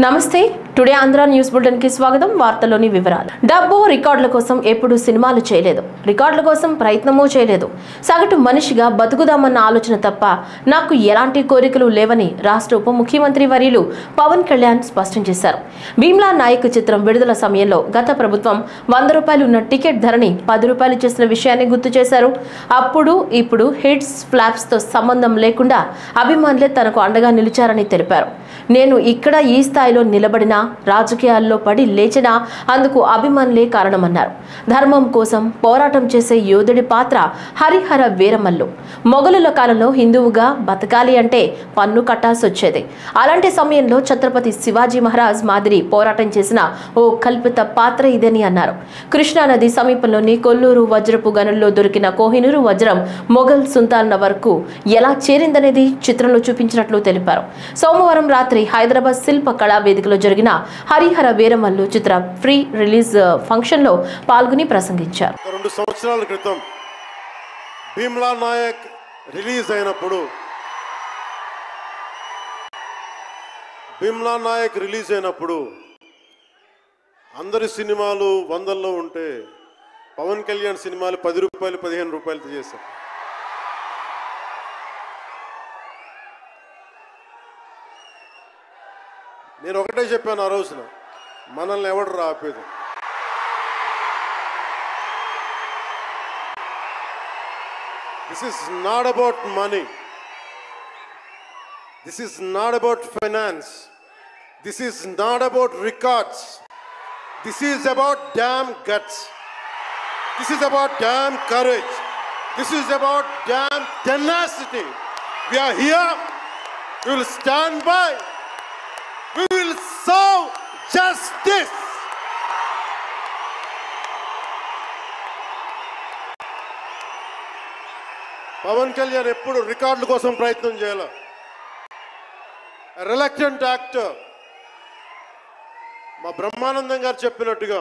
నమస్తే today Andhra news bulletin కి స్వాగతం. వార్తల్లోని వివరాలు. డబ్బు రికార్డుల కోసం ఎప్పుడు సినిమాలు చేయలేదు, రికార్డుల కోసం ప్రయత్నమూ చేయలేదు. సగటు మనిషిగా బతుకుదామన్న ఆలోచన తప్ప నాకు ఎలాంటి కోరికలు లేవని రాష్ట్ర ఉప ముఖ్యమంత్రి వర్యులు పవన్ కళ్యాణ్ స్పష్టం చేశారు. భీమ్లా నాయక్ చిత్రం విడుదల సమయంలో గత ప్రభుత్వం 100 రూపాయలు ఉన్న టికెట్ ధరని 10 రూపాయలు చేసిన విషయాన్ని గుర్తు చేశారు. అప్పుడు ఇప్పుడు హిట్స్ ఫ్లాప్స్ తో సంబంధం లేకుండా అభిమానులే తనకు అండగా నిలిచారని తెలిపారు. నేను ఇక్కడ ఈ స్థాయిలో నిలబడినా, రాజకీయాల్లో పడి లేచినా అందుకు అభిమానులే కారణమన్నారు. ధర్మం కోసం పోరాటం చేసే యోధుడి పాత్ర హరిహర వీరమల్లు. మొఘలుల కాలంలో హిందువుగా బతకాలి అంటే పన్ను కట్టాల్సి వచ్చేది. అలాంటి సమయంలో ఛత్రపతి శివాజీ మహారాజ్ మాదిరి పోరాటం చేసిన ఓ కల్పిత పాత్ర ఇదని అన్నారు. కృష్ణానది సమీపంలోని కొల్లూరు వజ్రపు గనుల్లో దొరికిన కోహినూరు వజ్రం మొఘల్ సుల్తాన్ల వరకు ఎలా చేరిందనేది చిత్రంలో చూపించినట్లు తెలిపారు. సోమవారం రాత్రి హైదరాబాద్ శిల్ప కళా వేదికలో జరిగిన హరిహర వీరమల్లు చిత్ర ప్రీ రిలీజ్ ఫంక్షన్ లో పాల్గొని ప్రసంగించారు. 2 సంవత్సరాల క్రితం భీమ్లా నాయక్ రిలీజ్ అయినప్పుడు అందరి సినిమాలు 100లో ఉంటే పవన్ కళ్యాణ్ సినిమాలు 10 రూపాయలు 15 రూపాయలతో చేశారు. నేను ఒకటే చెప్పాను ఆ రోజున, మనల్ని ఎవడు రాపేది. This is not about money. This is not about finance. This is not about records. This is about damn guts. This is about damn courage. This is about damn tenacity. We are here. We will stand by. We will serve justice. Pawan Kalyan ఎప్పుడు రికార్డుల కోసం ప్రయత్నం చేయాల. Reluctant actor. మా బ్రహ్మానందం గారు చెప్పినట్టుగా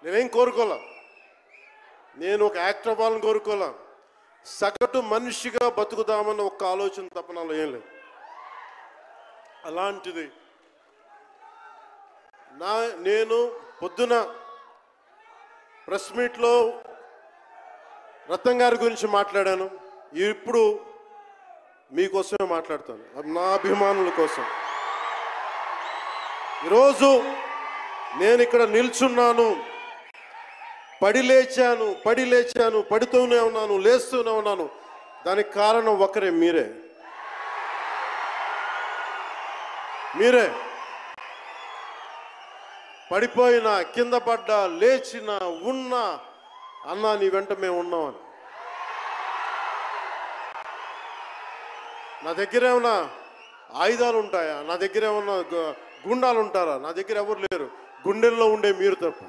నేనేం కోరుకోలే, నేను ఒక యాక్టర్ అవ్వాలని కోరుకోలే. సగటు మనిషిగా బతుకుదామన్న ఒక్క ఆలోచన తప్ప నాలో ఏం లేదు. అలాంటిది నేను పొద్దున ప్రెస్ మీట్లో రత్నం గారి గురించి మాట్లాడాను. ఇప్పుడు మీకోసమే మాట్లాడతాను, నా అభిమానుల కోసం. ఈరోజు నేను ఇక్కడ నిల్చున్నాను, పడి లేచాను, పడుతూనే ఉన్నాను, లేస్తూనే ఉన్నాను. దానికి కారణం ఒకరే, మీరే. పడిపోయినా, కింద పడ్డా, లేచినా, ఉన్నా అన్నా నీ వెంట మేము ఉన్నామని. నా దగ్గర ఏమన్నా ఆయుధాలు ఉంటాయా? నా దగ్గర ఏమన్నా గుండాలు ఉంటారా? నా దగ్గర ఎవరు లేరు, గుండెల్లో ఉండే మీరు తప్ప.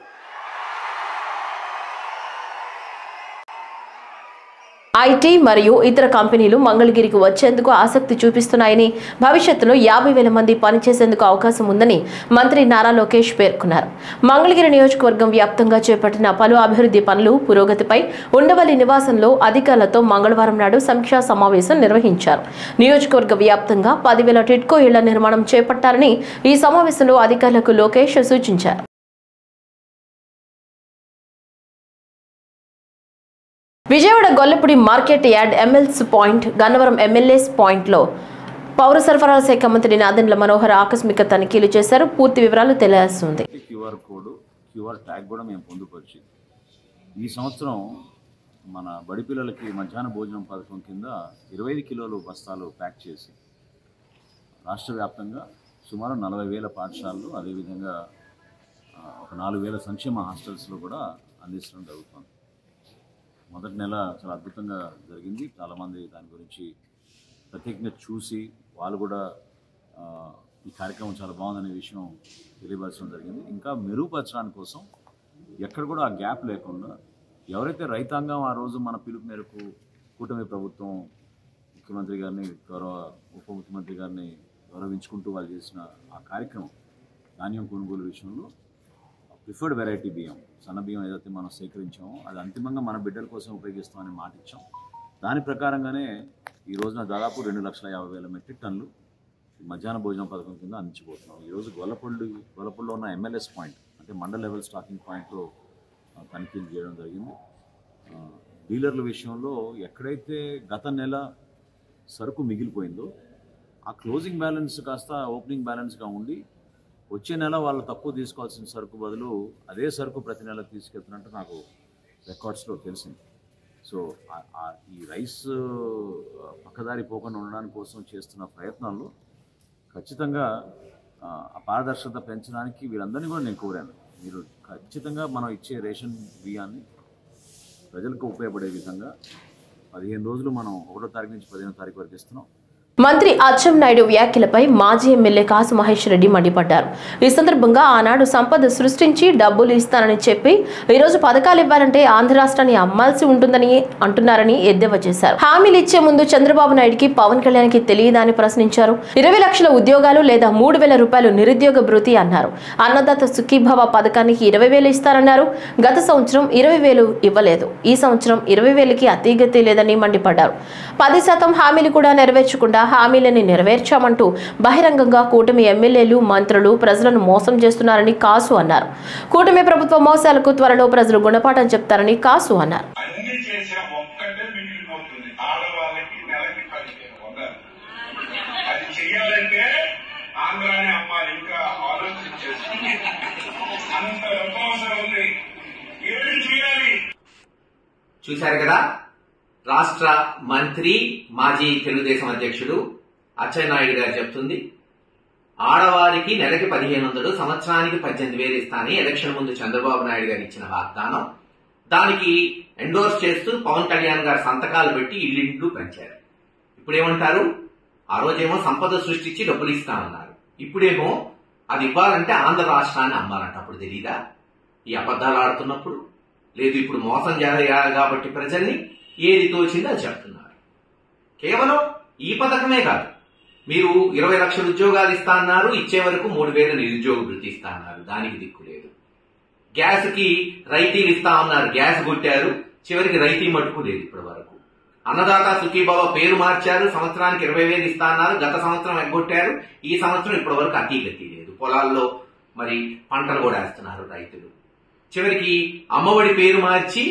ఐటీ మరియు ఇతర కంపెనీలు మంగళగిరికి వచ్చేందుకు ఆసక్తి చూపిస్తున్నాయని, భవిష్యత్తులో 50,000 మంది పనిచేసేందుకు అవకాశం ఉందని మంత్రి నారా లోకేష్ పేర్కొన్నారు. మంగళగిరి నియోజకవర్గం వ్యాప్తంగా చేపట్టిన పలు అభివృద్ధి పనులు పురోగతిపై ఉండవల్లి నివాసంలో అధికారులతో మంగళవారం నాడు సమీక్షా సమావేశం నిర్వహించారు. నియోజకవర్గ వ్యాప్తంగా 10,000 టిడ్కో ఇళ్ల నిర్మాణం చేపట్టాలని ఈ సమావేశంలో అధికారులకు లోకేష్ సూచించారు. Vijayawada Gollapudi market yard MLS point, Gannavaram MLAs పాయింట్లో పౌర సరఫరాల శాఖ మంత్రి నాదెండ్ల మనోహర్ ఆకస్మిక తనిఖీలు చేశారు. పూర్తి వివరాలు తెలియాల్సింది. క్యూఆర్ ట్యాగ్ కూడా మేము పొందుపరిచి ఈ సంవత్సరం మన బడి పిల్లలకి మధ్యాహ్న భోజనం పథకం కింద 25 కిలోలు బస్తాలు ప్యాక్ చేసి రాష్ట్ర వ్యాప్తంగా సుమారు 40,000 పాఠశాలలు, అదేవిధంగా ఒక 4,000 సంక్షేమ హాస్టల్స్లో కూడా అందించడం జరుగుతుంది. మొదటి నెల చాలా అద్భుతంగా జరిగింది. చాలామంది దాని గురించి ప్రత్యేకంగా చూసి వాళ్ళు కూడా ఈ కార్యక్రమం చాలా బాగుందనే విషయం తెలియపరచడం జరిగింది. ఇంకా మెరుగుపరచడానికి కోసం ఎక్కడ కూడా ఆ గ్యాప్ లేకుండా ఎవరైతే రైతాంగం ఆ రోజు మన పిలుపు మేరకు కూటమి ప్రభుత్వం ముఖ్యమంత్రి గారిని, గౌరవ ఉప ముఖ్యమంత్రి గారిని గౌరవించుకుంటూ వాళ్ళు చేసిన ఆ కార్యక్రమం, ధాన్యం కొనుగోలు విషయంలో ప్రిఫర్డ్ వెరైటీ బియ్యం, సన్న బియ్యం ఏదైతే మనం సేకరించామో అది అంతిమంగా మన బిడ్డల కోసం ఉపయోగిస్తామని మాట ఇచ్చాం. దాని ప్రకారంగానే ఈ రోజున దాదాపు 2,50,000 మెట్రిక్ టన్నులు మధ్యాహ్న భోజనం పథకం కింద అందించబోతున్నాం. ఈరోజు గొల్లపూడిలో ఉన్న MLS పాయింట్ అంటే మండల్ లెవెల్ స్టాకింగ్ పాయింట్లో తనిఖీలు చేయడం జరిగింది. డీలర్ల విషయంలో ఎక్కడైతే గత నెల సరుకు మిగిలిపోయిందో ఆ క్లోజింగ్ బ్యాలెన్స్ కాస్త ఓపెనింగ్ బ్యాలెన్స్గా ఉండి వచ్చే నెల వాళ్ళు తక్కువ తీసుకోవాల్సిన సరుకు బదులు అదే సరుకు ప్రతి నెల తీసుకెళ్తున్నట్టు నాకు రికార్డ్స్లో తెలిసింది. సో ఈ రైస్ పక్కదారి పోకుండా ఉండడానికి కోసం చేస్తున్న ప్రయత్నాల్లో ఖచ్చితంగా ఆ పారదర్శకత పెంచడానికి వీరందరినీ కూడా నేను కోరాను. మీరు ఖచ్చితంగా మనం ఇచ్చే రేషన్ బియ్యాన్ని ప్రజలకు ఉపయోగపడే విధంగా 15 రోజులు మనం 1వ తారీఖు నుంచి 15వ తారీఖు వరకు ఇస్తున్నాం. మంత్రి అచ్చెన్నాయుడు వ్యాఖ్యలపై మాజీ ఎమ్మెల్యే కాసు మహేష్ రెడ్డి మండిపడ్డారు. ఈ సందర్భంగా ఆనాడు సంపద సృష్టించి డబ్బులు ఇస్తానని చెప్పి ఈరోజు పథకాలు ఇవ్వాలంటే ఆంధ్ర రాష్ట్రాన్ని అమ్మాల్సి ఉంటుందని అంటున్నారని ఎద్దేవా చేశారు. హామీలు ఇచ్చే ముందు చంద్రబాబు నాయుడుకి పవన్ కళ్యాణ్కి తెలియదా అని ప్రశ్నించారు. 20 లక్షల ఉద్యోగాలు లేదా 3,000 రూపాయలు నిరుద్యోగ భృతి అన్నారు. అన్నదాత సుఖీభవ పథకానికి 20,000 ఇస్తారన్నారు. గత సంవత్సరం 20,000 ఇవ్వలేదు. ఈ సంవత్సరం 20,000కి అతీగతి లేదని మండిపడ్డారు. 10% హామీలు కూడా నెరవేర్చకుండా హామీలని నెరవేర్చామంటూ బహిరంగంగా కూటమి ఎమ్మెల్యేలు మంత్రులు ప్రజలను మోసం చేస్తున్నారని కాసు అన్నారు. కూటమి ప్రభుత్వ మోసాలకు త్వరలో ప్రజలు గుణపాఠం చెప్తారని కాసు అన్నారు. చూశారు కదా, రాష్ట్ర మంత్రి మాజీ తెలుగుదేశం అధ్యక్షుడు అచ్చెన్నాయుడు గారు చెప్తుంది. ఆడవారికి నెలకి 1,500, సంవత్సరానికి 18,000 ఇస్తానని ఎలక్షన్ ముందు చంద్రబాబు నాయుడు గారు ఇచ్చిన వాగ్దానం. దానికి ఎండోర్స్ చేస్తూ పవన్ కళ్యాణ్ గారు సంతకాలు పెట్టి ఇల్లు పెంచారు. ఇప్పుడేమంటారు? ఆ రోజేమో సంపద సృష్టించి డబ్బులు ఇస్తామన్నారు. ఇప్పుడేమో అది ఇవ్వాలంటే ఆంధ్ర రాష్ట్రాన్ని అమ్మాలంట. అప్పుడు తెలీదా ఈ అబద్ధాలు ఆడుతున్నప్పుడు? లేదు, ఇప్పుడు మోసం చేయాలి కాబట్టి ప్రజల్ని ఏది తోచిందో అది చెప్తున్నారు. కేవలం ఈ పథకమే కాదు, మీరు 20 లక్షల ఉద్యోగాలు ఇస్తా అన్నారు, ఇచ్చే వరకు 3,000 నిరుద్యోగ వృత్తి ఇస్తా అన్నారు, దానికి దిక్కు లేదు. గ్యాస్ కి రైతీలు ఇస్తా ఉన్నారు, గ్యాస్ కొట్టారు, చివరికి రైతీ మట్టుకు లేదు ఇప్పటి వరకు. అన్నదాత సుఖీభవ పేరు మార్చారు, సంవత్సరానికి 20,000 ఇస్తా అన్నారు, గత సంవత్సరం ఎగ్గొట్టారు, ఈ సంవత్సరం ఇప్పటి వరకు అతీగతి లేదు. పొలాల్లో మరి పంటలు కూడా వేస్తున్నారు రైతులు. చివరికి అమ్మఒడి పేరు మార్చి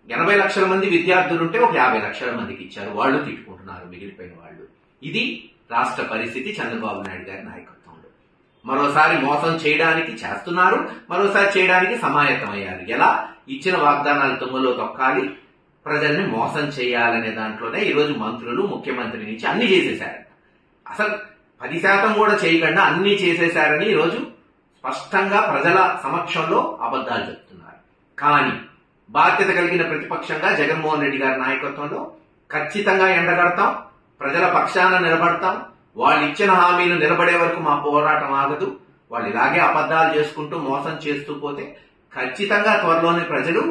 80 లక్షల మంది విద్యార్థులుంటే ఒక 50 లక్షల మందికి ఇచ్చారు, వాళ్ళు తిట్టుకుంటున్నారు మిగిలిపోయిన వాళ్ళు. ఇది రాష్ట్ర పరిస్థితి చంద్రబాబు నాయుడు గారి నాయకత్వంలో. మరోసారి మోసం చేయడానికి చేస్తున్నారు, మరోసారి చేయడానికి సమాయత్తమయ్యారు. ఎలా? ఇచ్చిన వాగ్దానాలు తుమ్మలో తొక్కాలి, ప్రజల్ని మోసం చేయాలనే దాంట్లోనే ఈరోజు మంత్రులు ముఖ్యమంత్రి నుంచి అన్ని చేసేశారు. అసలు 10% కూడా చేయకుండా అన్ని చేసేశారని ఈరోజు స్పష్టంగా ప్రజల సమక్షంలో అబద్ధాలు చెప్తున్నారు. కానీ బాధ్యత కలిగిన ప్రతిపక్షంగా జగన్మోహన్ రెడ్డి గారి నాయకత్వంలో ఖచ్చితంగా ఎండగడతాం, ప్రజల పక్షాన నిలబడతాం. వాళ్ళు ఇచ్చిన హామీలు నిలబడే వరకు మా పోరాటం ఆగదు. వాళ్ళు ఇలాగే అబద్ధాలు చేసుకుంటూ మోసం చేస్తూ పోతే ఖచ్చితంగా త్వరలోనే ప్రజలు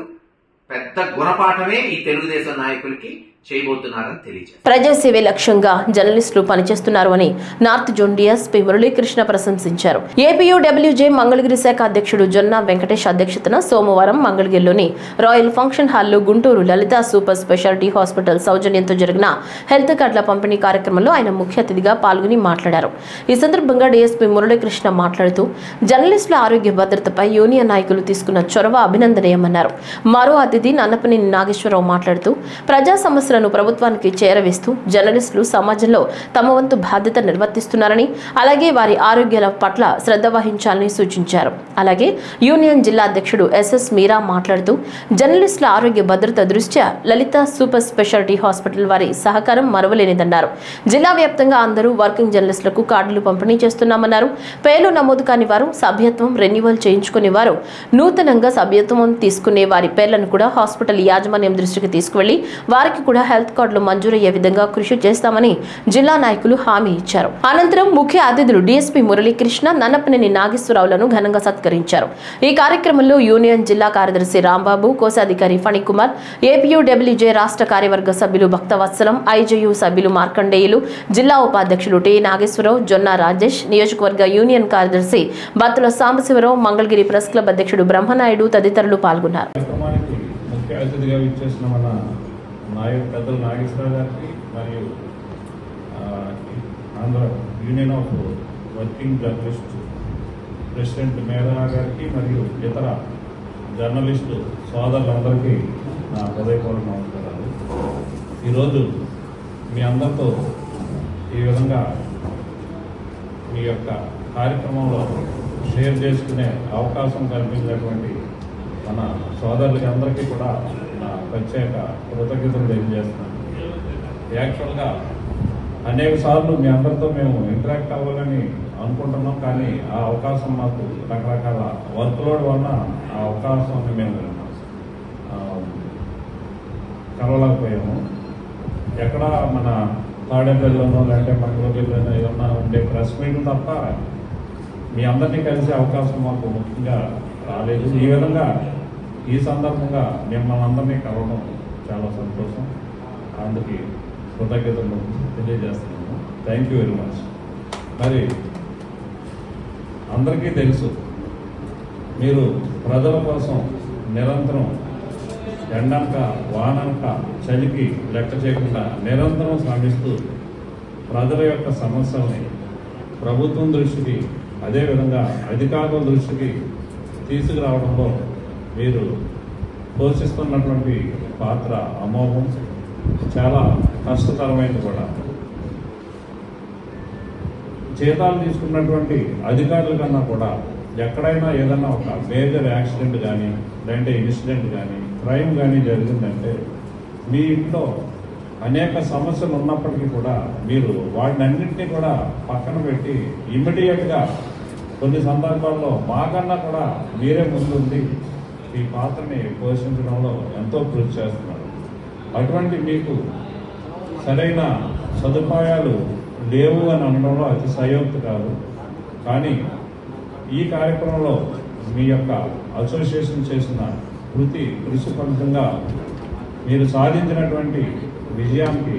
పెద్ద గుణపాఠమే ఈ తెలుగుదేశం నాయకులకి చేయబోతున్నారని తెలియజేస్తారు. ప్రజాసేవే లక్ష్యంగా జర్నలిస్టులు పనిచేస్తున్నారు అని నార్త్ జోన్ డీఎస్పీ మురళీకృష్ణ ప్రశంసించారు. ఏపీయూడబ్ల్యూజే మంగళగిరి శాఖ అధ్యక్షుడు జొన్న వెంకటేష్ అధ్యక్షతన సోమవారం మంగళగిరిలోని రాయల్ ఫంక్షన్ హాల్లో గుంటూరు లలిత సూపర్ స్పెషాలిటీ హాస్పిటల్ సౌజన్యంతో జరిగిన హెల్త్ కార్డుల పంపిణీ కార్యక్రమంలో ఆయన ముఖ్య అతిథిగా పాల్గొని మాట్లాడారు. ఈ సందర్భంగా డీఎస్పీ మురళీకృష్ణ మాట్లాడుతూ జర్నలిస్టుల ఆరోగ్య భద్రతపై యూనియన్ నాయకులు తీసుకున్న చొరవ అభినందనీయమన్నారు. మరో అతిథి నన్నపనేని నాగేశ్వరరావు మాట్లాడుతూ ప్రజా సమస్యలను ప్రభుత్వానికి చేరవేస్తూ జర్నలిస్టులు సమాజంలో తమ వంతు బాధ్యత నిర్వర్తిస్తున్నారని, అలాగే వారి ఆరోగ్యాల పట్ల శ్రద్ధ వహించాలని సూచించారు. అలాగే యూనియన్ జిల్లా అధ్యక్షుడు ఎస్ఎస్ మీరా మాట్లాడుతూ జర్నలిస్టుల ఆరోగ్య భద్రత దృష్ట్యా లలిత సూపర్ స్పెషాలిటీ హాస్పిటల్ వారి సహకారం మరువలేనిదన్నారు. జిల్లా వ్యాప్తంగా అందరూ వర్కింగ్ జర్నలిస్టులకు కార్డులు పంపిణీ చేస్తున్నామన్నారు. పేర్లు నమోదు కాని వారు సభ్యత్వం రెన్యువల్ చేయించుకునే వారు, నూతనంగా సభ్యత్వం తీసుకునే వారి పేర్లను కూడా హాస్పిటల్ యాజమాన్యం దృష్టికి తీసుకువెళ్లి వారికి కూడా హెల్త్ కార్డులు మంజూరయ్యే విధంగా కృషి చేస్తామని జిల్లా నాయకులు హామీ ఇచ్చారు. అనంతరం ముఖ్య అతిథులు డీఎస్పీ మురళీకృష్ణ, నన్నపనేని నాగేశ్వరరావులను ఘనంగా సత్కరించారు. ఈ కార్యక్రమంలో యూనియన్ జిల్లా కార్యదర్శి రాంబాబు, కోశాధికారి ఫణికుమార్, ఏపీయూడబ్ల్యూజే రాష్ట్ర కార్యవర్గ సభ్యులు భక్తవత్సలం, ఐజేయు సభ్యులు మార్కండేయులు, జిల్లా ఉపాధ్యక్షులు టి నాగేశ్వరరావు, జొన్న రాజేష్, నియోజకవర్గ యూనియన్ కార్యదర్శి బత్తుల సాంబశివరావు, మంగళగిరి ప్రెస్ క్లబ్ అధ్యక్షుడు బ్రహ్మనాయుడు తదితరులు పాల్గొన్నారు. పెద్దలు నాగేశ్వరరావు గారికి మరియు Andhra union of working journalist president మేఘనా గారికి మరియు ఇతర జర్నలిస్టు సోదరులందరికీ నా హృదయపూర్వక నమస్కారాలు. ఈరోజు మీ అందరితో ఈ విధంగా మీ యొక్క కార్యక్రమంలో షేర్ చేసుకునే అవకాశం కల్పించినటువంటి మన సోదరులకి అందరికీ కూడా నా ప్రత్యేక కృతజ్ఞతలు తెలియజేస్తున్నాను. యాక్చువల్గా అనేక సార్లు మీ అందరితో మేము ఇంటరాక్ట్ అవ్వాలని అనుకుంటున్నాం, కానీ ఆ అవకాశం మాకు రకరకాల వర్క్ లోడ్ వలన ఆ అవకాశాన్ని మేము కలవలేకపోయాము. ఎక్కడ మన తాడేపల్లిలోనో లేదంటే మంగళగిరిలోనో ఏదన్నా ఉండే ప్రెస్ మీట్ తప్ప మీ అందరినీ కలిసే అవకాశం మాకు ముఖ్యంగా రాలేదు. ఈ విధంగా ఈ సందర్భంగా మిమ్మల్ని అందరినీ కలవడం చాలా సంతోషం. అందుకు కృతజ్ఞతలు తెలియజేస్తున్నాము. Thank you very much. మరి అందరికీ తెలుసు, మీరు ప్రజల కోసం నిరంతరం ఎండనక వాననక చలికి లెక్క చేయకుండా నిరంతరం శ్రమిస్తూ ప్రజల యొక్క సమస్యల్ని ప్రభుత్వం దృష్టికి, అదేవిధంగా అధికారుల దృష్టికి తీసుకురావడంలో మీరు పోషిస్తున్నటువంటి పాత్ర అమోఘం, చాలా కష్టతరమైనది కూడా. జీతాలు తీసుకున్నటువంటి అధికారుల కన్నా కూడా ఎక్కడైనా ఏదైనా ఒక మేజర్ యాక్సిడెంట్ కానీ లేదంటే ఇన్సిడెంట్ కానీ క్రైమ్ కానీ జరిగిందంటే మీ ఇంట్లో అనేక సమస్యలు ఉన్నప్పటికీ కూడా మీరు వాటినన్నింటినీ కూడా పక్కన పెట్టి ఇమ్మీడియట్గా కొన్ని సందర్భాల్లో మాకన్నా కూడా మీరే ముందుండి ఈ పాత్రని పోషించడంలో ఎంతో కృషి చేస్తున్నారు. అటువంటి మీకు సరైన సదుపాయాలు లేవు అని అనడంలో అతి సయోక్తి కాదు. కానీ ఈ కార్యక్రమంలో మీ యొక్క అసోసియేషన్ చేసిన కృషి ఫలితంగా మీరు సాధించినటువంటి విజయానికి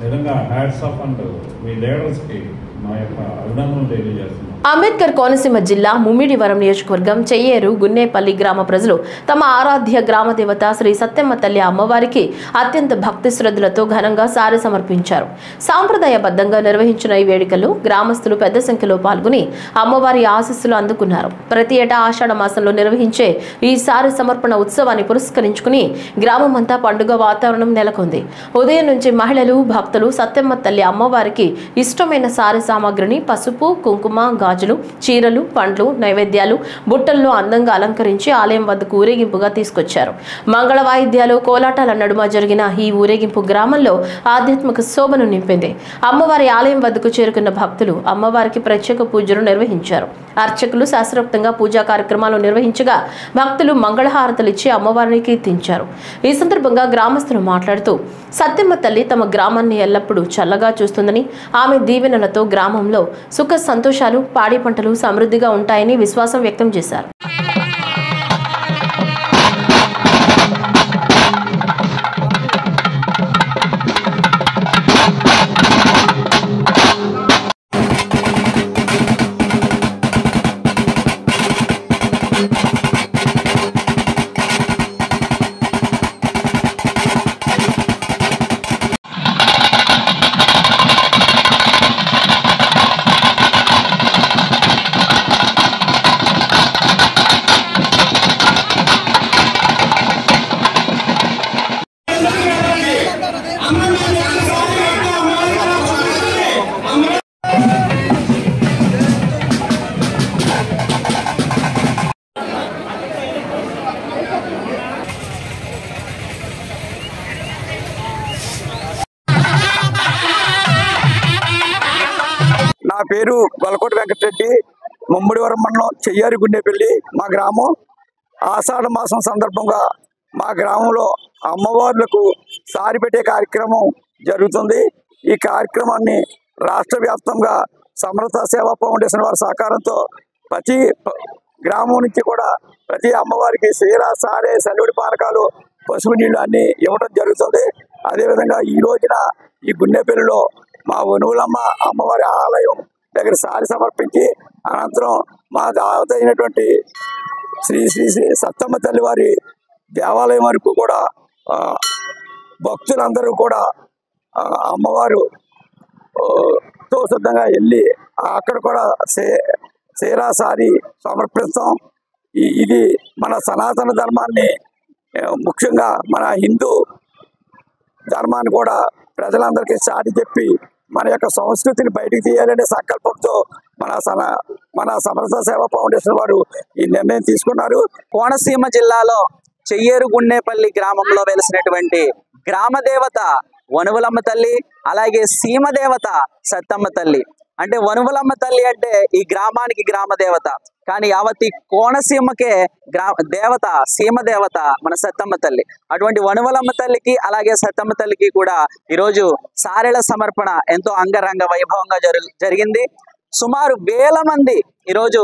నిజంగా హ్యాట్స్ ఆఫ్ అంటూ మీ లీడర్స్కి మా యొక్క అభినందనలు తెలియజేస్తున్నాం. అంబేద్కర్ కోనసీమ జిల్లా ముమ్మిడివరం నియోజకవర్గం చెయ్యేరు గున్నేపల్లి గ్రామ ప్రజలు తమ ఆరాధ్య గ్రామ దేవత శ్రీ సత్యమ్మ తల్లి అమ్మవారికి అత్యంత భక్తి శ్రద్ధలతో ఘనంగా సారె సమర్పించారు. సాంప్రదాయబద్ధంగా నిర్వహించిన ఈ వేడుకల్లో గ్రామస్తులు పెద్ద సంఖ్యలో పాల్గొని అమ్మవారి ఆశీస్సులు అందుకున్నారు. ప్రతి ఏటా ఆషాఢ మాసంలో నిర్వహించే ఈ సారె సమర్పణ ఉత్సవాన్ని పురస్కరించుకుని గ్రామమంతా పండుగ వాతావరణం నెలకొంది. ఉదయం నుంచి మహిళలు భక్తులు సత్యమ్మ తల్లి అమ్మవారికి ఇష్టమైన సారె సామాగ్రిని పసుపు, కుంకుమ, గాజులు, చీరలు, పండ్లు, నైవేద్యాలు బుట్టల్లో అందంగా అలంకరించి ఆలయం వద్దకు ఊరేగింపుగా తీసుకొచ్చారు. మంగళ వాయిద్యాలు, కోలాటాల నడుమ జరిగిన ఈ ఊరేగింపు గ్రామంలో ఆధ్యాత్మిక శోభను నింపింది. అమ్మవారి ఆలయం వద్దకు చేరుకున్న భక్తులు అమ్మవారికి ప్రత్యేక పూజలు నిర్వహించారు. అర్చకులు శాస్త్రోక్తంగా పూజా కార్యక్రమాలు నిర్వహించగా భక్తులు మంగళహారతలు ఇచ్చి అమ్మవారిని కీర్తించారు. ఈ సందర్భంగా గ్రామస్తులు మాట్లాడుతూ సత్యమ్మ తల్లి తమ గ్రామాన్ని ఎల్లప్పుడూ చల్లగా చూస్తుందని, ఆమె దీవెనలతో గ్రామంలో సుఖ సంతోషాలు, పాడి పంటలు సమృద్ధిగా ఉంటాయని విశ్వాసం వ్యక్తం చేశారు. నా పేరు గొలకోటి వెంకటరెడ్డి, ముమ్మిడివరం మండలం చెయ్యారి గుండెపల్లి మా గ్రామం. ఆషాఢ మాసం సందర్భంగా మా గ్రామంలో అమ్మవార్లకు సారి పెట్టే కార్యక్రమం జరుగుతుంది. ఈ కార్యక్రమాన్ని రాష్ట్ర వ్యాప్తంగా సమరత సేవా ఫౌండేషన్ వారి సహకారంతో ప్రతి గ్రామం నుంచి కూడా ప్రతి అమ్మవారికి చీర, సారే, సలివిడి పానకాలు, పసుపు నీళ్లు అన్నీ ఇవ్వడం జరుగుతుంది. అదేవిధంగా ఈ రోజున ఈ గుండెపల్లిలో మా వనువులమ్మ అమ్మవారి ఆలయం దగ్గర సారి సమర్పించి అనంతరం మా దావత అయినటువంటి శ్రీ శ్రీ శ్రీ సత్తమ్మ తల్లి వారి దేవాలయం వరకు కూడా భక్తులందరూ కూడా అమ్మవారు స్వతసిద్ధంగా వెళ్ళి అక్కడ కూడా చీరా సారి సమర్పిస్తాం. ఇది మన సనాతన ధర్మాన్ని, ముఖ్యంగా మన హిందూ ధర్మాన్ని కూడా ప్రజలందరికీ చాటి చెప్పి మన యొక్క సంస్కృతిని బయటికి తీయాలనే సంకల్పంతో మన సమర్థ సేవా ఫౌండేషన్ వారు ఈ నిర్ణయం తీసుకున్నారు. కోనసీమ జిల్లాలో చెయ్యేరుగుండేపల్లి గ్రామంలో వెలిసినటువంటి గ్రామ దేవత వనువులమ్మ తల్లి, అలాగే సీమ దేవత సత్తమ్మ తల్లి. అంటే వనువులమ్మ తల్లి అంటే ఈ గ్రామానికి గ్రామ దేవత, కానీ యావతి కోనసీమకే దేవత సీమ దేవత మన సత్తమ్మ తల్లి. అటువంటి వనువులమ్మ తల్లికి అలాగే సత్తమ్మ తల్లికి కూడా ఈరోజు సారెల సమర్పణ ఎంతో అంగరంగ వైభవంగా జరిగింది. సుమారు 1000 మంది ఈరోజు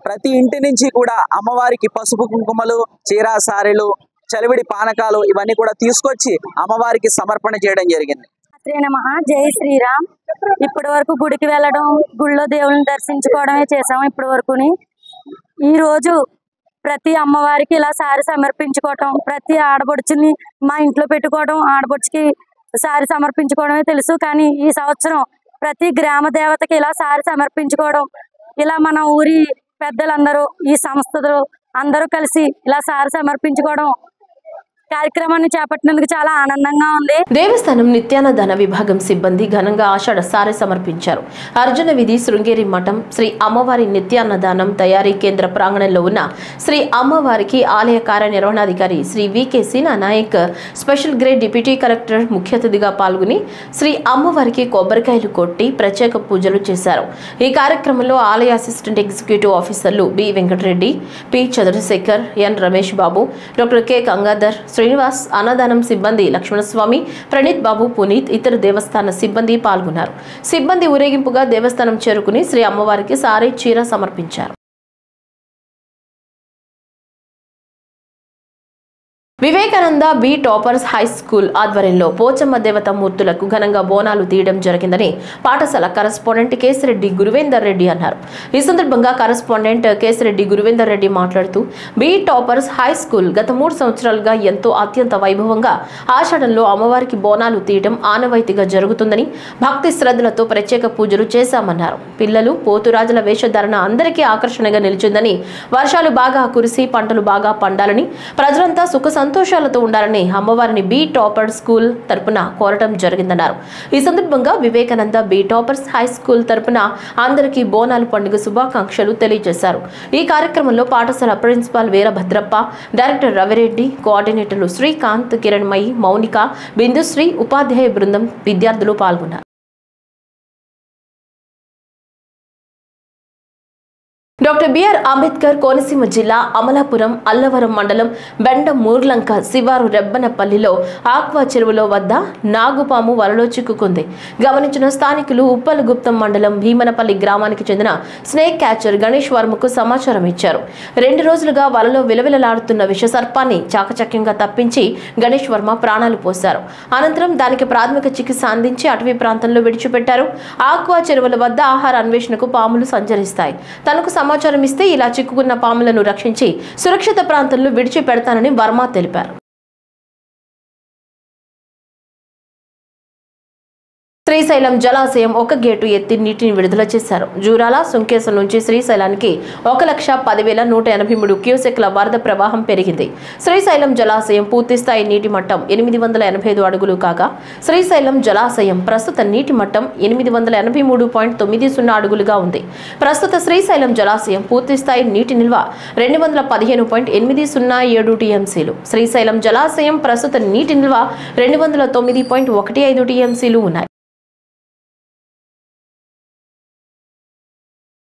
ప్రతి ఇంటి నుంచి కూడా అమ్మవారికి పసుపు కుంకుమలు, చీరా సారెలు, చలివిడి పానకాలు ఇవన్నీ కూడా తీసుకొచ్చి అమ్మవారికి సమర్పణ చేయడం జరిగింది. శ్రీ నమః, జై శ్రీరామ్. ఇప్పటి వరకు గుడికి వెళ్ళడం, గుళ్ళో దేవుళ్ళని దర్శించుకోవడమే చేసాము ఇప్పటి వరకుని. ఈరోజు ప్రతి అమ్మవారికి ఇలా సారి సమర్పించుకోవటం, ప్రతి ఆడపడుచుని మా ఇంట్లో పెట్టుకోవడం, ఆడపడుచుకి సారి సమర్పించుకోవడమే తెలుసు. కానీ ఈ సంవత్సరం ప్రతి గ్రామ దేవతకి ఇలా సారి సమర్పించుకోవడం, ఇలా మన ఊరి పెద్దలందరూ, ఈ సంస్థలు అందరూ కలిసి ఇలా సారి సమర్పించుకోవడం కార్యక్రమాన్ని చేపట్టినందుకు చాలా ఆనందంగా ఉంది. దేవస్థానం నిత్యాన్నదాన విభాగం సిబ్బంది ఘనంగా ఆషాఢ సారె సమర్పించారు. అర్జున వీధి శృంగేరి మఠం శ్రీ అమ్మవారి నిత్యాన్నదానం తయారీ కేంద్ర ప్రాంగణంలో ఉన్న శ్రీ అమ్మవారికి ఆలయ కార్యనిర్వహణాధికారి Shri V K Seena Naik, special grade deputy collector ముఖ్య అతిథిగా పాల్గొని శ్రీ అమ్మవారికి కొబ్బరికాయలు కొట్టి ప్రత్యేక పూజలు చేశారు. ఈ కార్యక్రమంలో ఆలయ అసిస్టెంట్ ఎగ్జిక్యూటివ్ ఆఫీసర్లు బి వెంకటరెడ్డి, పి చంద్రశేఖర్, ఎన్ రమేష్ బాబు, డాక్టర్ కె గంగాధర్, శ్రీనివాస్, అన్నదానం సిబ్బంది లక్ష్మణస్వామి, ప్రణీత్ బాబు, పునీత్, ఇతర దేవస్థాన సిబ్బంది పాల్గొన్నారు. సిబ్బంది ఊరేగింపుగా దేవస్థానం చేరుకుని శ్రీ అమ్మవారికి సారీ చీర సమర్పించారు. Vivekananda B Toppers High School ఆధ్వర్యంలో పోచమ్మ దేవత మూర్తులకు ఘనంగా బోనాలు తీయడం జరిగిందని పాఠశాల కరెస్పాండెంట్ కేసిరెడ్డి గురువేందర్ రెడ్డి అన్నారు. ఈ సందర్భంగా కరెస్పాండెంట్ కేసిరెడ్డి గురువేందర్ రెడ్డి మాట్లాడుతూ బి టాపర్స్ హై స్కూల్ గత 3 సంవత్సరాలుగా ఎంతో అత్యంత వైభవంగా ఆషాఢంలో అమ్మవారికి బోనాలు తీయడం ఆనవాయితీగా జరుగుతుందని, భక్తి శ్రద్ధలతో ప్రత్యేక పూజలు చేశామన్నారు. పిల్లలు పోతురాజుల వేషధారణ అందరికీ ఆకర్షణగా నిలిచిందని, వర్షాలు బాగా కురిసి పంటలు బాగా పండాలని, ప్రజలంతా సుఖ సంతోషాలతో ఉండాలని అమ్మవారిని బి టాపర్ స్కూల్ తరపున కోరటం జరిగిందన్నారు. ఈ సందర్భంగా Vivekananda B Toppers High School తరపున అందరికీ బోనాలు పండుగ శుభాకాంక్షలు తెలియజేశారు. ఈ కార్యక్రమంలో పాఠశాల ప్రిన్సిపాల్ వీరభద్రప్ప, డైరెక్టర్ రవిరెడ్డి, కోఆర్డినేటర్లు శ్రీకాంత్, కిరణ్మయి, మౌనిక, బిందుశ్రీ, ఉపాధ్యాయ బృందం, విద్యార్థులు పాల్గొన్నారు. డాక్టర్ బిఆర్ అంబేద్కర్ కోనసీమ జిల్లా అమలాపురం అల్లవరం మండలం బెండమూర్లంక శివారు రెబ్బనపల్లిలో ఆక్వా చెరువులో వద్ద నాగుపాము వలలో చిక్కుకుంది. గమనించిన స్థానికులు ఉప్పలగుప్తం మండలం భీమనపల్లి గ్రామానికి చెందిన స్నేక్ క్యాచర్ గణేష్ వర్మకు సమాచారం ఇచ్చారు. 2 రోజులుగా వలలో విలవిలలాడుతున్న విషసర్పాన్ని చాకచక్యంగా తప్పించి గణేష్ వర్మ ప్రాణాలు పోశారు. అనంతరం దానికి ప్రాథమిక చికిత్స అందించి అటవీ ప్రాంతంలో విడిచిపెట్టారు. ఆక్వా చెరువుల వద్ద ఆహార అన్వేషణకు పాములు సంచరిస్తాయి. తనకు సమాచారం ఇస్తే ఇలా చిక్కుకున్న పాములను రక్షించి సురక్షిత ప్రాంతంలో విడిచిపెడతానని వర్మ తెలిపారు. శ్రీశైలం జలాశయం ఒక గేటు ఎత్తి నీటిని విడుదల చేశారు. జూరాల సుంకేశం నుంచి శ్రీశైలానికి 1,10,183 క్యూసెక్ల వరద ప్రవాహం పెరిగింది. శ్రీశైలం జలాశయం పూర్తి స్థాయి నీటి మట్టం 885 అడుగులు కాగా, శ్రీశైలం జలాశయం ప్రస్తుత నీటి మట్టం 883.90 అడుగులుగా ఉంది. ప్రస్తుత శ్రీశైలం జలాశయం పూర్తి స్థాయి నీటి నిల్వ 215.807 టీఎంసీలు. శ్రీశైలం జలాశయం ప్రస్తుత నీటి నిల్వ 209.15 టీఎంసీలు ఉన్నాయి.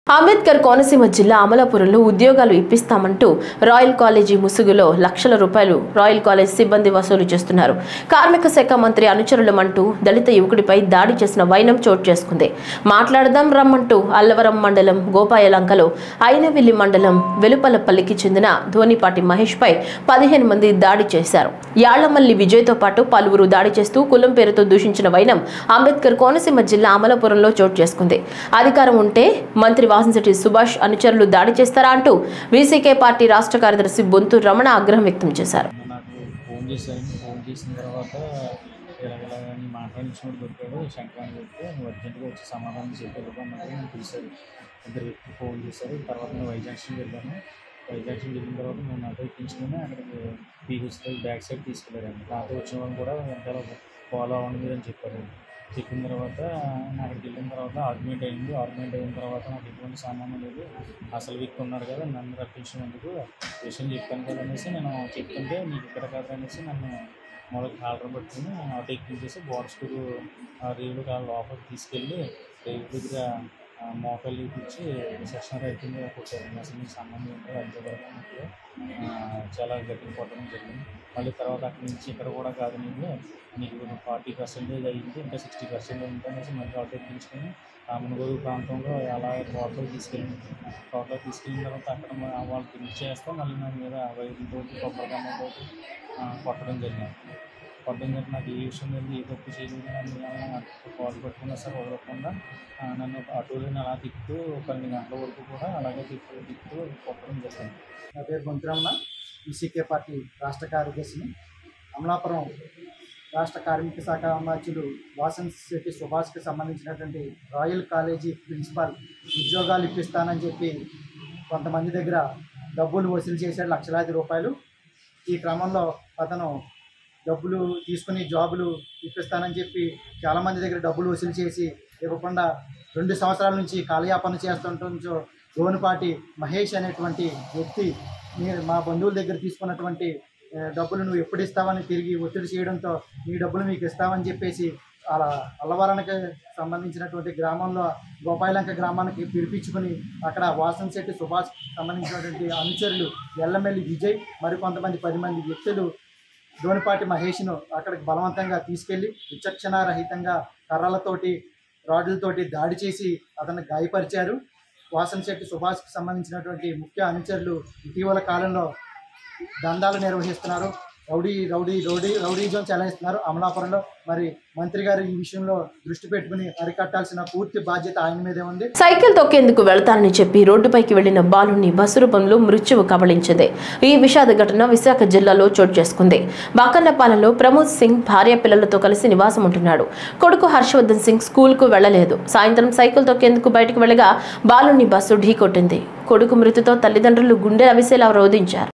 అంబేద్కర్ కోనసీమ జిల్లా అమలాపురంలో ఉద్యోగాలు ఇప్పిస్తామంటూ రాయల్ కాలేజీ ముసుగులో లక్షల రూపాయలు రాయల్ కాలేజ్ సిబ్బంది వసూలు చేస్తున్నారు. కార్మిక శాఖ మంత్రి అనుచరులమంటూ దళిత యువకుడిపై దాడి చేసిన వైనం చోటు చేసుకుంది. మాట్లాడదాం రమ్మంటూ అల్లవరం మండలం గోపాయలంకలో, అయినవిల్లి మండలం వెలుపలపల్లికి చెందిన ధోనిపాటి మహేష్ పై 15 మంది దాడి చేశారు. యాళ్లమల్లి విజయ్తో పాటు పలువురు దాడి చేస్తూ కులం పేరుతో దూషించిన వైనం అంబేద్కర్ కోనసీమ జిల్లా అమలాపురంలో చోటు చేసుకుంది. అధికారం ఉంటే మంత్రి వాసంశెట్టి సుభాష్ అనుచరులు దాడి చేస్తారా అంటూ వీసీకే పార్టీ రాష్ట్ర కార్యదర్శి బొంతు రమణ ఆగ్రహం వ్యక్తం చేశారు. నాకు ఫోన్ చేసిన తర్వాత ఇలాగని మాట్లాడించినప్పుడు దొరికాడు శంకరాన్ని చెప్తే నువ్వు అర్జెంట్గా వచ్చి సమాధానం చెప్పేది నేను పిలిచారు. ఇద్దరు వ్యక్తులు ఫోన్ చేశారు. తర్వాత నేను వైజాగ్స్కి వెళ్ళాను. వైజాగ్స్కి వెళ్ళిన తర్వాత నేను నాతో ఎక్కించుకుని అక్కడికి పీహెచ్లో బ్యాక్ సైడ్ తీసుకెళ్ళారండి. నాతో వచ్చిన వాళ్ళు కూడా వెంటనే ఫాలో అవ్వండి అని చెప్పారు. చెప్పిన తర్వాత అక్కడికి వెళ్ళిన తర్వాత ఆర్గ్యుమెంట్ అయింది. ఆర్గ్యుమెంట్ అయిన తర్వాత నాకు ఎటువంటి సంబంధం లేదు, అసలు వ్యక్తి ఉన్నారు కదా నన్ను రప్పించినందుకు విషయం చెప్పాను కదా అనేసి నేను చెప్తుంటే నీకు ఇక్కడ కదా అనేసి నన్ను మొదటి కాలర్ పట్టుకుని ఆటో ఎక్కించేసి బోర్స్టూరు రేవులు కాళ్ళ లోపలికి తీసుకెళ్ళి రేవు దగ్గర మోకాళ్ళు ఇచ్చి సెక్షన్ రైటింగ్ కొట్టారు. అసలు మీకు సంబంధం ఉంటుంది అడ్డపడడానికి చాలా గట్టిగా కొట్టడం జరిగింది. మళ్ళీ తర్వాత అక్కడి నుంచి ఇక్కడ కూడా కాదు నీకు 40% అయ్యింది, ఇంకా 60% ఉందనేసి మళ్ళీ ఆటో ఎక్కించుకొని మునుగోడు ప్రాంతంలో అలా తోటలోకి తీసుకెళ్ళింది. తోటలోకి తీసుకెళ్ళిన తర్వాత అక్కడ వాళ్ళు తిరిగి చేస్తాం మళ్ళీ నా మీద వైద్యులతో కొబ్బరికాయలతో కొట్టడం జరిగింది. నాకు ఏ విషయం లేదు, ఏ తప్పు చేయలేదు, నన్ను కాలు పట్టుకున్నా సరే వదలకుండా నన్ను ఆటోని అలా తిప్పుతూ 12 గంటల వరకు కూడా అలాగే తిప్పుతూ కొట్టడం జరిగింది. నా పేరు గొంతురమణ, ఈసీకే పార్టీ రాష్ట్ర కార్యదర్శిని. అమలాపురం రాష్ట్ర కార్మిక శాఖ అధ్యక్షులు వాసంశెట్టి సుభాష్కి సంబంధించినటువంటి రాయల్ కాలేజీ ప్రిన్సిపాల్ ఉద్యోగాలు ఇప్పిస్తానని చెప్పి కొంతమంది దగ్గర డబ్బులు వసూలు చేశాడు లక్షలాది రూపాయలు. ఈ క్రమంలో అతను డబ్బులు తీసుకుని జాబులు ఇప్పిస్తానని చెప్పి చాలామంది దగ్గర డబ్బులు వసూలు చేసి ఇవ్వకుండా 2 సంవత్సరాల నుంచి కాలయాపన చేస్తుంటో దోనిపాటి మహేష్ అనేటువంటి వ్యక్తి మా బంధువుల దగ్గర తీసుకున్నటువంటి డబ్బులు నువ్వు ఎప్పుడు ఇస్తావని తిరిగి ఒత్తిడి చేయడంతో నీ డబ్బులు మీకు ఇస్తామని చెప్పేసి అలా అల్లవరానికి సంబంధించినటువంటి గ్రామంలో గోపాయలంక గ్రామానికి పిలిపించుకుని అక్కడ వాసంశెట్టి సుభాష్ సంబంధించినటువంటి అనుచరులు ఎల్లమెల్లి విజయ్ మరికొంతమంది 10 మంది వ్యక్తులు దోనిపాటి మహేష్ను అక్కడికి బలవంతంగా తీసుకెళ్లి విచక్షణారహితంగా కర్రలతోటి రాడ్లతోటి దాడి చేసి అతన్ని గాయపరిచారు. వాసంశెట్టి సుభాష్కి సంబంధించినటువంటి ముఖ్య అనుచరులు ఇటీవల కాలంలో దందాలు నిర్వహిస్తున్నారు, రౌడీజం చెలాయిస్తున్నారు అమలాపురంలో. మరి మంత్రి గారు ఈ విషయంలో దృష్టి పెట్టుకుని అరికట్టాల్సిన పూర్తి బాధ్యత ఆయన మీదే ఉంది. సైకిల్ తొక్కేందుకు వెళ్తానని చెప్పి రోడ్డుపైకి వెళ్లిన బాలుని బస్సు రూపంలో మృత్యువు కబళించింది. ఈ విషాద ఘటన విశాఖ జిల్లాలో చోటు చేసుకుంది. బాకన్నపాలెంలో ప్రమోద్ సింగ్ భార్య పిల్లలతో కలిసి నివాసం ఉంటున్నాడు. కొడుకు హర్షవర్ధన్ సింగ్ స్కూల్ కు వెళ్లలేదు. సాయంత్రం సైకిల్ తొక్కేందుకు బయటకు వెళ్లగా బాలుని బస్సు ఢీకొట్టింది. కొడుకు మృతితో తల్లిదండ్రులు గుండె అవిసేలా రోధించారు.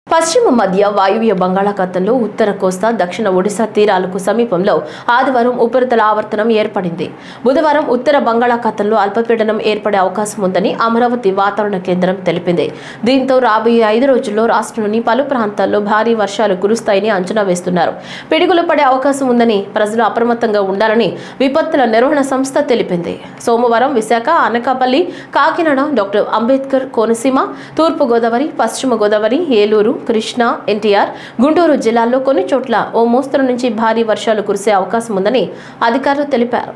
పశ్చిమ మధ్య వాయువ్య బంగాళాఖాతంలో ఉత్తర కోస్తా దక్షిణ ఒడిశా తీరాలకు సమీపంలో ఆదివారం ఉపరితల ఆవర్తనం ఏర్పడింది. బుధవారం ఉత్తర బంగాళాఖాతంలో అల్పపీడనం ఏర్పడే అవకాశం ఉందని అమరావతి వాతావరణ కేంద్రం తెలిపింది. దీంతో రాబోయే 5 రోజుల్లో రాష్ట్రంలోని పలు ప్రాంతాల్లో భారీ వర్షాలు కురుస్తాయని అంచనా వేస్తున్నారు. పిడుగులు పడే అవకాశం ఉందని ప్రజలు అప్రమత్తంగా ఉండాలని విపత్తుల నిర్వహణ సంస్థ తెలిపింది. సోమవారం విశాఖ, అనకాపల్లి, కాకినాడ, డాక్టర్ అంబేద్కర్ కోనసీమ, తూర్పు గోదావరి, పశ్చిమ గోదావరి, ఏలూరు, కృష్ణా, ఎన్టీఆర్, గుంటూరు జిల్లాల్లో కొన్ని చోట్ల ఓ మోస్తరు నుంచి భారీ వర్షాలు కురిసే అవకాశం ఉందని అధికారులు తెలిపారు.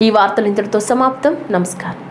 ఈ వార్తలు ఇంతటితో సమాప్తం. నమస్కారం.